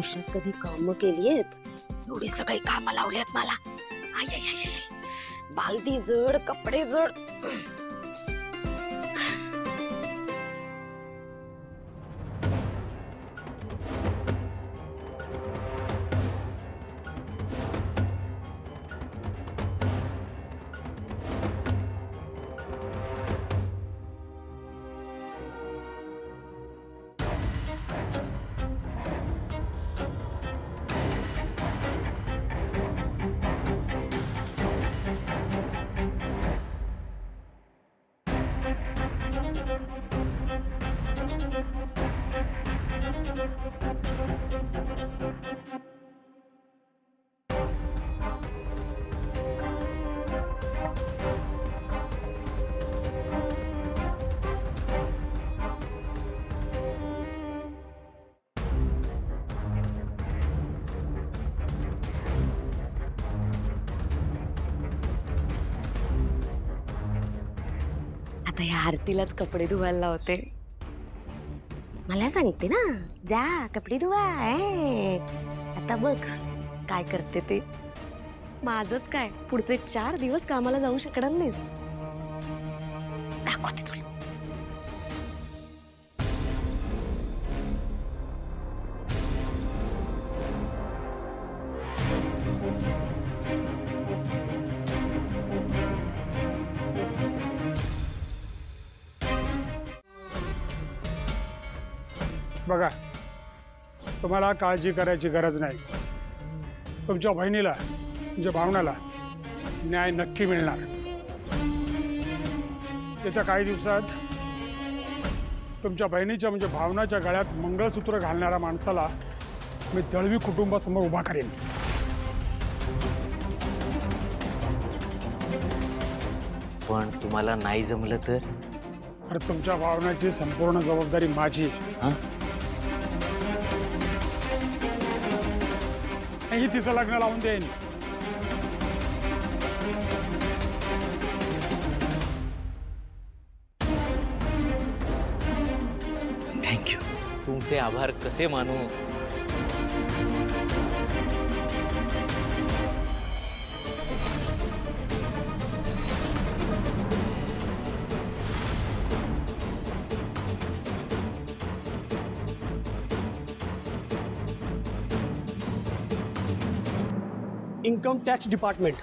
आयुष्यात कधी काम केलीयेत? एवढी सगळी कामं लावलीत मला. आय आय आय आय. बालदी जड, कपडे जड. आता या आरतीलाच कपडे धुवायला लावते. मला सांगते ना, जा कपडे धुवा. आता बघ काय करते ते. माझंच काय, पुढचे 4 दिवस कामाला जाऊ शकणार नाहीस. दाखवते तुला. बघा, तुम्हाला काळजी करायची गरज नाही. तुमच्या बहिणीला, तुमच्या भावनाला न्याय नक्की मिळणार. येत्या काही दिवसात तुमच्या बहिणीच्या म्हणजे भावनाच्या गळ्यात मंगळसूत्र घालणाऱ्या माणसाला मी दळवी कुटुंबासमोर उभा करेन. पण तुम्हाला नाही जमलं तर? अरे तुमच्या भावनाची संपूर्ण जबाबदारी माझी. ही तिचं लग्न लावून देईन. थँक्यू. तुमचे आभार कसे मानू. Income tax department.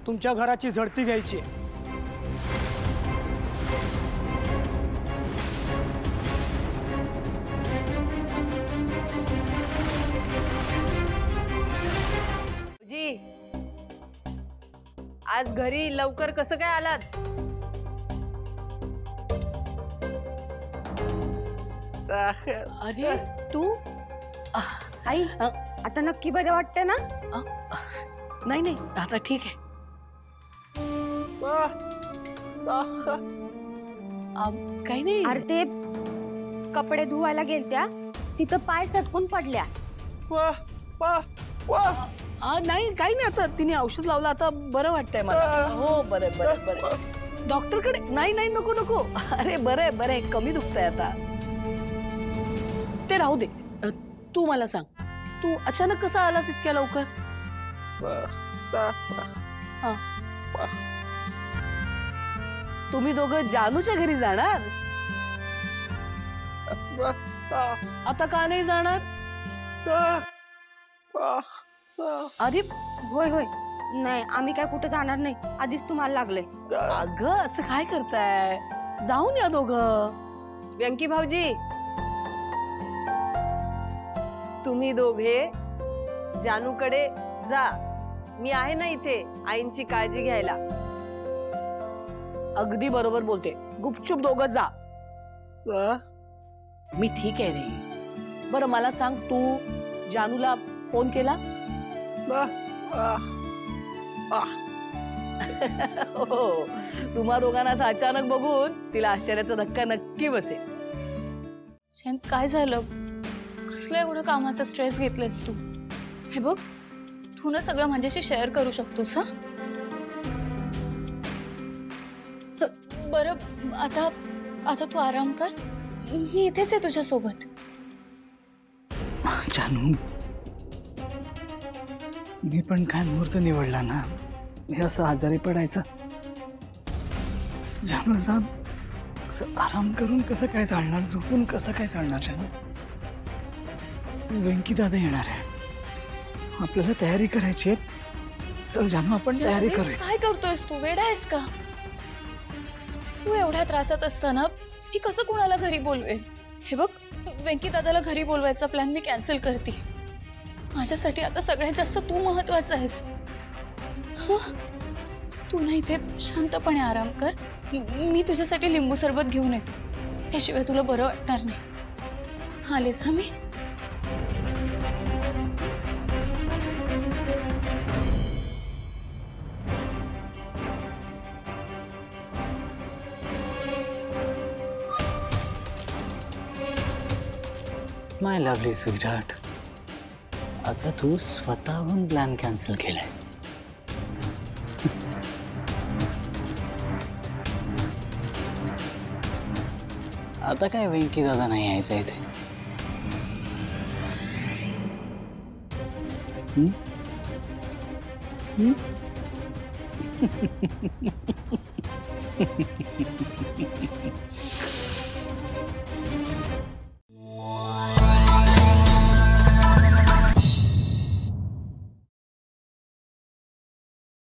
तुमच्या घराची झडती घ्यायची. आज घरी लवकर कसं काय आलात? अरे तू आई, आता नक्की बरं वाटतं ना? नाही नाही, आता ठीक आहे. काही नाही. अरे ते कपडे धुवायला गेलत्या, तिथं पाय सटकून पडल्या. नाही काही नाही, आता तिने औषध लावलं, आता बरं वाटतंय मला. हो बरं बरं बरं. डॉक्टरकडे? नाही नाही, नको नको. अरे बरं आहे बरं आहे, कमी दुखतंय आता. ते राहू दे. तू मला सांग, तू अचानक कसा आलास इतक्या लवकर? तुम्ही दोघं जानूच्या घरी जाणार? आता का नाही जाणार? अरे होय होय, नाही आम्ही काय कुठे जाणार नाही. आधीच तुम्हाला लागलंय. अगं असं काय करताय? जाऊन या दोघं. व्यंकी भाऊजी, तुम्ही दोघे जानूकडे जा. मी आहे ना इथे आईंची काळजी घ्यायला. अगदी बरोबर बोलते. गुपचूप दोघं जा. मी ठीक आहे रे. बरं मला सांग, तू जानूला फोन केला? हो, तुम्हा दोघांना असं अचानक बघून तिला आश्चर्याचा धक्का नक्की बसेल. काय झालं? कसलं एवढं कामाचं स्ट्रेस घेतलंस तू? हे बघ, तू ना सगळं माझ्याशी शेअर करू शकतोस. हा बरं, आता आता तू आराम कर, मी इथेच आहे तुझ्या सोबत. जानू, मी पण काय मुहूर्त निवडला ना, हे असं आजारी पडायचं. जानू साहेब, आराम करून कसं काय चालणार, झोपून कसं काय चालणार जानू? वेंकी दादा येणार आहे, आपल्याला तयारी करायची आहे. चल जानू, आपण तयारी करूया. काय करतोयस तू? वेडा आहेस का? तू एवढ्या त्रासात असताना मी कसं कुणाला घरी बोलवेन? हे बघ, वेंकी दादाला घरी बोलवायचा प्लॅन मी कॅन्सल करते. माझ्यासाठी आता सगळ्यात जास्त तू महत्वाचा आहेस. तू ना इथे शांतपणे आराम कर, मी तुझ्यासाठी लिंबू सरबत घेऊन येते. त्याशिवाय तुला बरं वाटणार नाही. आलेच हा मी. माय लवली स्वीटहार्ट, आता तू स्वतःहून प्लॅन कॅन्सल केलायस. आता काय वेंकी दादा नाही यायचं इथे.